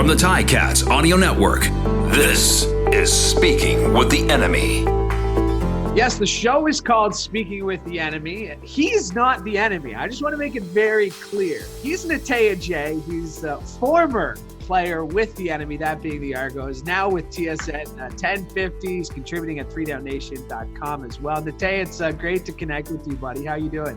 From the Ticats Audio Network, this is Speaking with the Enemy. Yes, the show is called Speaking with the Enemy. He's not the enemy. I just want to make it very clear. He's Natey Adeji. He's a former player with the enemy, that being the Argos, now with TSN 1050. He's contributing at 3downnation.com as well. Natey, it's great to connect with you, buddy. How you doing?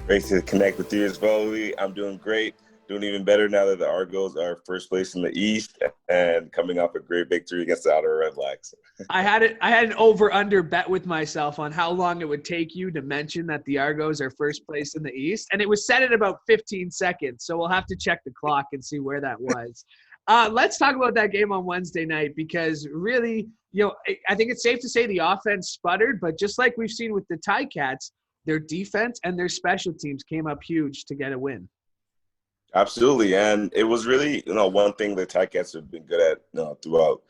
Great to connect with you as well, Louie. I'm doing great. Doing even better now that the Argos are first place in the East and coming off a great victory against the Outer Red Blacks. I had an over-under bet with myself on how long it would take you to mention that the Argos are first place in the East, and it was set at about 15 seconds, so we'll have to check the clock and see where that was. Let's talk about that game on Wednesday night because really, I think it's safe to say the offense sputtered, but just like we've seen with the Ticats, their defense and their special teams came up huge to get a win. Absolutely, and it was really, one thing the Ticats have been good at throughout,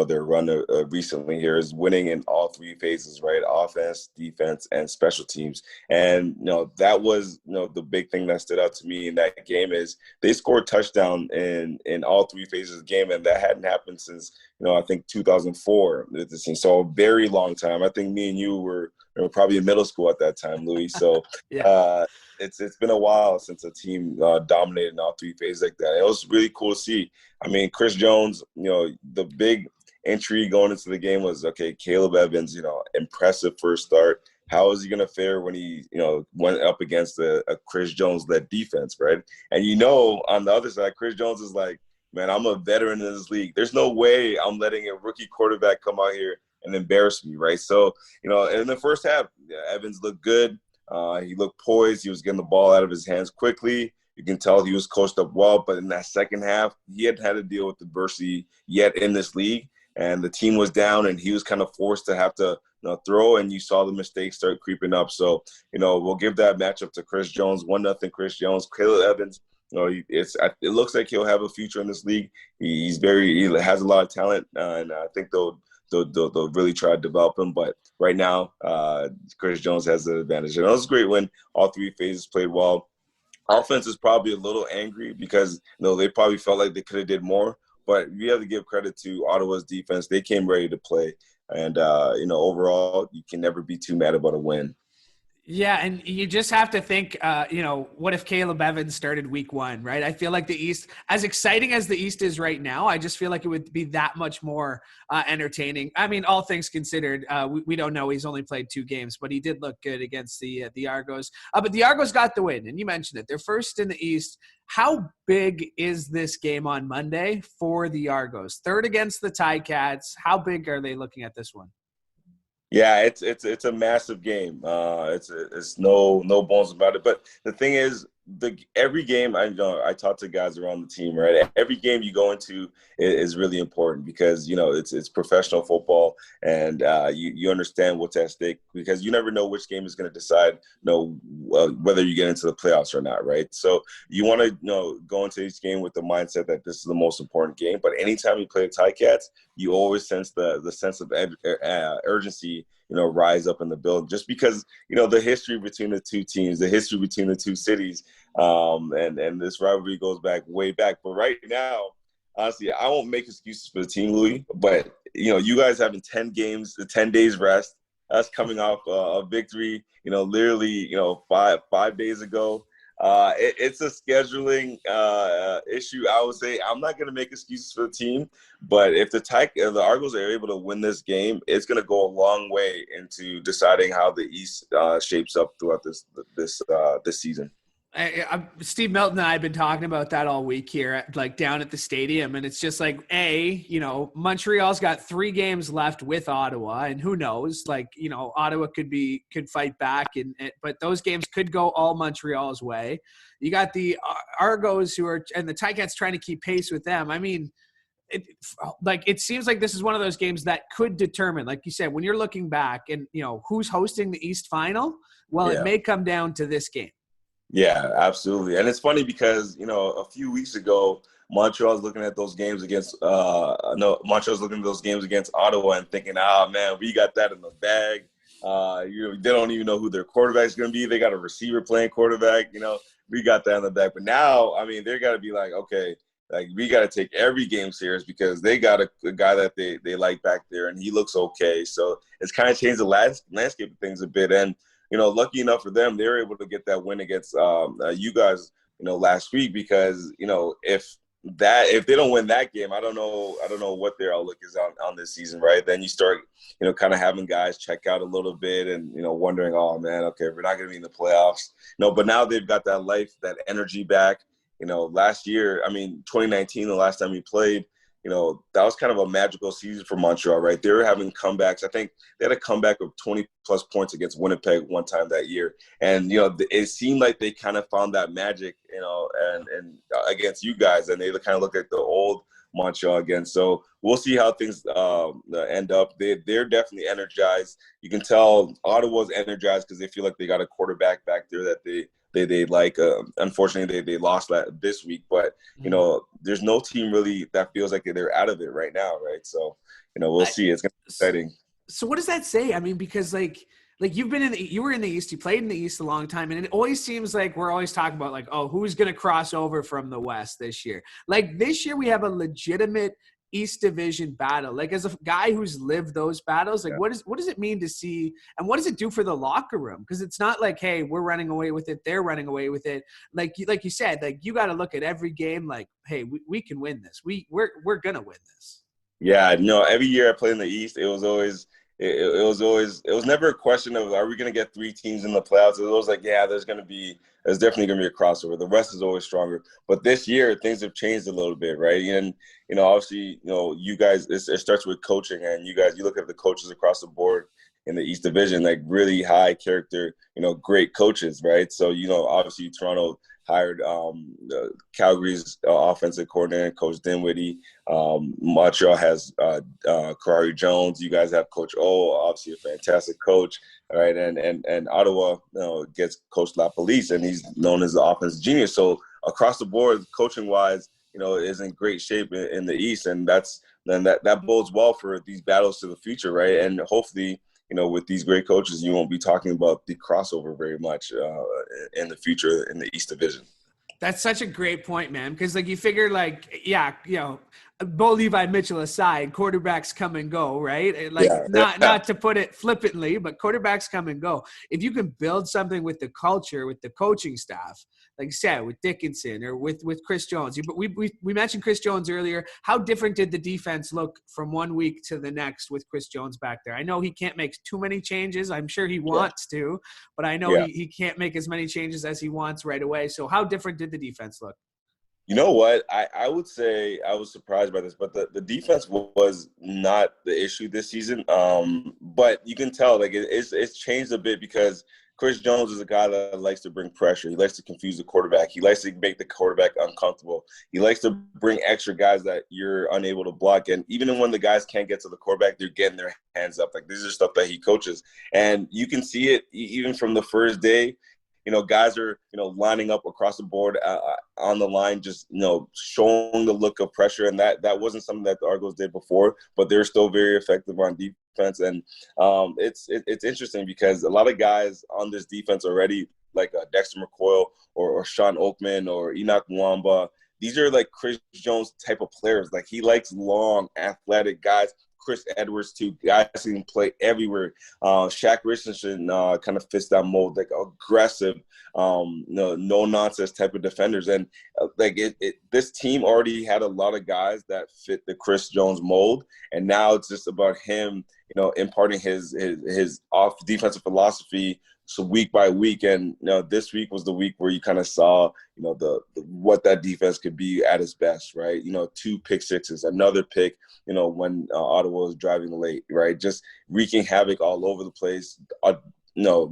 their run recently here is winning in all three phases, right? Offense, defense, and special teams. And, that was, the big thing that stood out to me in that game is they scored touchdown in all three phases of the game, and that hadn't happened since, I think 2004. So a very long time. I think me and you were probably in middle school at that time, Louis. So, yeah. It's been a while since a team dominated in all three phases like that. It was really cool to see. I mean, Chris Jones, the big entry going into the game was, okay, Caleb Evans, impressive first start. How is he going to fare when he, went up against a Chris Jones-led defense, right? And on the other side, Chris Jones is like, man, I'm a veteran in this league. There's no way I'm letting a rookie quarterback come out here and embarrass me, right? So, in the first half, Evans looked good. He looked poised. He was getting the ball out of his hands quickly. You can tell he was coached up well. But in that second half, he hadn't had to deal with adversity yet in this league. And the team was down, and he was kind of forced to have to throw, and you saw the mistakes start creeping up. So, we'll give that matchup to Chris Jones, 1-0 Chris Jones. Caleb Evans, it looks like he'll have a future in this league. He has a lot of talent, and I think they'll really try to develop him. But right now, Chris Jones has the advantage. And it was a great win. All three phases played well. Offense is probably a little angry because they probably felt like they could have did more. But you have to give credit to Ottawa's defense. They came ready to play. And, overall, you can never be too mad about a win. Yeah, and you just have to think, what if Caleb Evans started week one, right? I feel like the East, as exciting as the East is right now, I just feel like it would be that much more entertaining. I mean, all things considered, we don't know. He's only played 2 games, but he did look good against the Argos. But the Argos got the win, and you mentioned it. They're first in the East. How big is this game on Monday for the Argos? Third against the Ticats. How big are they looking at this one? Yeah, it's a massive game. It's no bones about it. But the thing is, every game I talk to guys around the team, right? Every game you go into is really important because it's professional football, and you understand what's at stake because you never know which game is going to decide whether you get into the playoffs or not, right? So you want to go into each game with the mindset that this is the most important game. But anytime you play the Ticats, you always sense the sense of urgency rise up in the building just because the history between the two teams, the history between the two cities, and this rivalry goes way back. But right now, honestly, I won't make excuses for the team, Louis, but you guys having 10 games, 10 days rest, us coming off a victory, literally 5 days ago. It's a scheduling issue. I would say I'm not going to make excuses for the team, but if the Argos are able to win this game, it's going to go a long way into deciding how the East shapes up throughout this season. Steve Milton and I have been talking about that all week here, down at the stadium. And it's just like, Montreal's got 3 games left with Ottawa, and who knows, Ottawa could fight back, but those games could go all Montreal's way. You got the Argos and the Ticats trying to keep pace with them. I mean, it seems like this is one of those games that could determine, like you said, when you're looking back and, who's hosting the East final. Well, It may come down to this game. Yeah, absolutely. And it's funny because, a few weeks ago, Montreal's looking at those games against Montreal's looking at those games against Ottawa and thinking, man, we got that in the bag. They don't even know who their quarterback's going to be. They got a receiver playing quarterback. We got that in the bag. But now, I mean, they're got to be like, okay, like we got to take every game serious because they got a guy that they like back there, and he looks okay. So it's kind of changed the landscape of things a bit. And lucky enough for them, they were able to get that win against you guys, last week because if they don't win that game, I don't know what their outlook is on this season, right? Then you start, kind of having guys check out a little bit and, wondering, oh man, okay, we're not going to be in the playoffs. But now they've got that life, that energy back. Last year, 2019, the last time we played, that was kind of a magical season for Montreal, right? They were having comebacks. I think they had a comeback of 20-plus points against Winnipeg one time that year. And, it seemed like they kind of found that magic, and against you guys. And they kind of look like the old Montreal again. So we'll see how things end up. They're definitely energized. You can tell Ottawa's energized because they feel like they got a quarterback back there that they like. Unfortunately, they lost that this week, but there's no team really that feels like they're out of it right now, right? So we'll see. It's gonna be exciting. So what does that say? Because like you were in the East, you played in the East a long time, and it always seems like we're always talking about like, oh, who's gonna cross over from the West this year? Like this year we have a legitimate East Division battle. Like as a guy who's lived those battles, like what does it mean to see, and what does it do for the locker room? Because it's not like, hey, we're running away with it, they're running away with it. Like you said, like you got to look at every game like, hey, we can win this. We're gonna win this. Yeah, every year I played in the East, it was never a question of are we going to get 3 teams in the playoffs. It was like, yeah, there's definitely going to be a crossover. The West is always stronger. But this year, things have changed a little bit, right? And, obviously, you guys, it starts with coaching. And you look at the coaches across the board in the East Division, like really high character, great coaches, right? So, obviously Toronto hired Calgary's offensive coordinator, Coach Dinwiddie. Montreal has Karari Jones. You guys have Coach O, obviously a fantastic coach. All right, and Ottawa gets Coach LaPolice, and he's known as the offensive genius. So across the board, coaching wise, is in great shape in the East, and that bodes well for these battles to the future, right? And hopefully, with these great coaches, you won't be talking about the crossover very much in the future in the East Division. That's such a great point, man. Because like you figure like, yeah, Bo Levi Mitchell aside, quarterbacks come and go, right? Like not to put it flippantly, but quarterbacks come and go. If you can build something with the culture, with the coaching staff, like you said, with Dickinson or with Chris Jones. We mentioned Chris Jones earlier. How different did the defense look from one week to the next with Chris Jones back there? I know he can't make too many changes. I'm sure he wants to, but I know he can't make as many changes as he wants right away. So how different did the defense look? You know what? I would say I was surprised by this, but the defense was not the issue this season. But you can tell like it's changed a bit because Chris Jones is a guy that likes to bring pressure. He likes to confuse the quarterback. He likes to make the quarterback uncomfortable. He likes to bring extra guys that you're unable to block. And even when the guys can't get to the quarterback, they're getting their hands up. Like, this is stuff that he coaches. And you can see it even from the first day. Guys are, lining up across the board on the line, just, showing the look of pressure. And that wasn't something that the Argos did before, but they're still very effective on defense. And it's interesting because a lot of guys on this defense already, like Dexter McCoyle or Sean Oakman or Enoch Mwamba, these are like Chris Jones type of players. Like, he likes long, athletic guys. Chris Edwards too, guys who can play everywhere. Shaq Richardson kind of fits that mold, like aggressive, no nonsense type of defenders. And this team already had a lot of guys that fit the Chris Jones mold, and now it's just about him, imparting his off defensive philosophy. So week by week, and this week was the week where you kind of saw, what that defense could be at its best, right? 2 pick sixes, another pick, when Ottawa was driving late, right? Just wreaking havoc all over the place.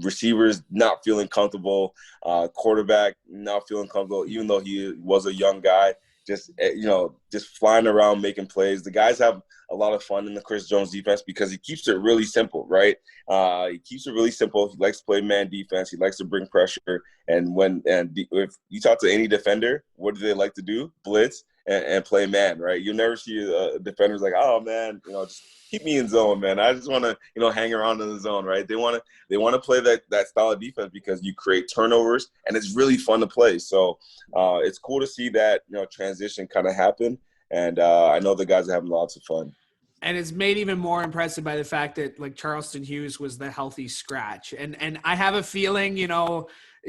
Receivers not feeling comfortable, quarterback not feeling comfortable, even though he was a young guy. Just flying around making plays. The guys have a lot of fun in the Chris Jones defense because he keeps it really simple, right? He keeps it really simple. He likes to play man defense. He likes to bring pressure. And if you talk to any defender, what do they like to do? Blitz and play man, right? You'll never see defenders like, oh man, just keep me in zone, man. I just want to, hang around in the zone, right? They want to play that style of defense because you create turnovers and it's really fun to play. So it's cool to see that, transition kind of happen. And I know the guys are having lots of fun. And it's made even more impressive by the fact that like Charleston Hughes was the healthy scratch. And I have a feeling,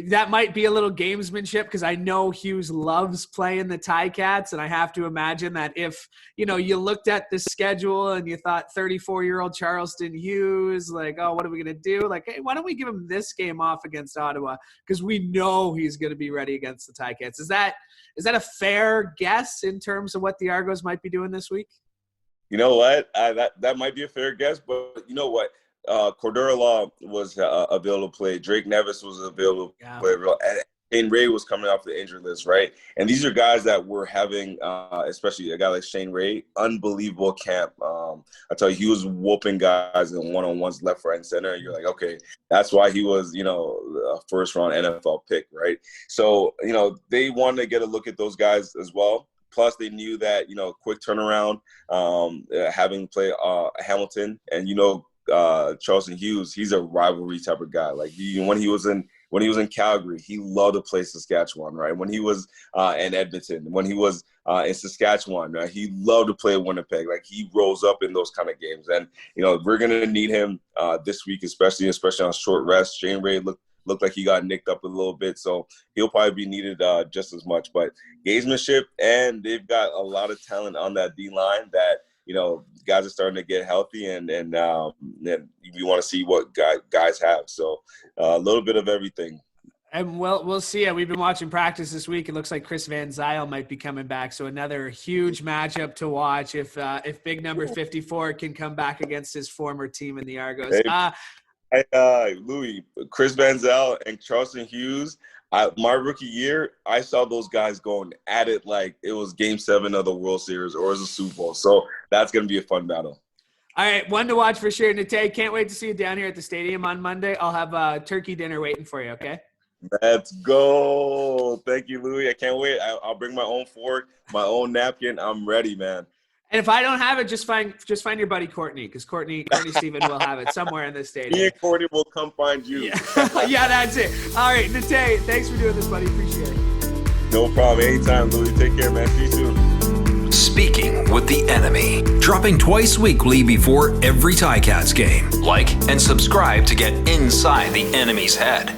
that might be a little gamesmanship because I know Hughes loves playing the Ticats. And I have to imagine that if, you looked at the schedule and you thought 34-year-old Charleston Hughes, like, oh, what are we going to do? Like, hey, why don't we give him this game off against Ottawa? Because we know he's going to be ready against the Ticats. Is that a fair guess in terms of what the Argos might be doing this week? You know what? That might be a fair guess, but you know what? Cordero Law was available to play. Drake Nevis was available to play. Shane Ray was coming off the injury list, right? And these are guys that were having, especially a guy like Shane Ray, unbelievable camp. I tell you, he was whooping guys in one-on-ones left, right, and center. And you're like, okay, that's why he was, a first-round NFL pick, right? So, they wanted to get a look at those guys as well. Plus, they knew that, quick turnaround, having play Hamilton, and Charleston Hughes, he's a rivalry type of guy. Like when he was in Calgary, he loved to play Saskatchewan, right? When he was in Edmonton, when he was in Saskatchewan, right? He loved to play Winnipeg. Like he rose up in those kind of games, and we're gonna need him this week, especially on short rest. Shane Ray looked like he got nicked up a little bit, so he'll probably be needed just as much. But gamesmanship, and they've got a lot of talent on that D-line that, guys are starting to get healthy, and we want to see what guys have. So a little bit of everything. And we'll see. We've been watching practice this week. It looks like Chris Van Zyl might be coming back. So another huge matchup to watch if big number 54 can come back against his former team in the Argos. Louie, Chris Van Zyl and Charleston Hughes, my rookie year, I saw those guys going at it like it was Game 7 of the World Series or it was a Super Bowl. So that's going to be a fun battle. All right, one to watch for sure. Natey, can't wait to see you down here at the stadium on Monday. I'll have turkey dinner waiting for you, okay? Let's go. Thank you, Louie. I can't wait. I'll bring my own fork, my own napkin. I'm ready, man. And if I don't have it, just find your buddy Courtney, because Courtney Stephen will have it somewhere in this stadium. Me and Courtney will come find you. Yeah, that's it. All right, Natey, thanks for doing this, buddy. Appreciate it. No problem. Anytime, Louie. Take care, man. See you soon. Speaking with the Enemy, dropping twice weekly before every Ticats game. Like and subscribe to get inside the Enemy's head.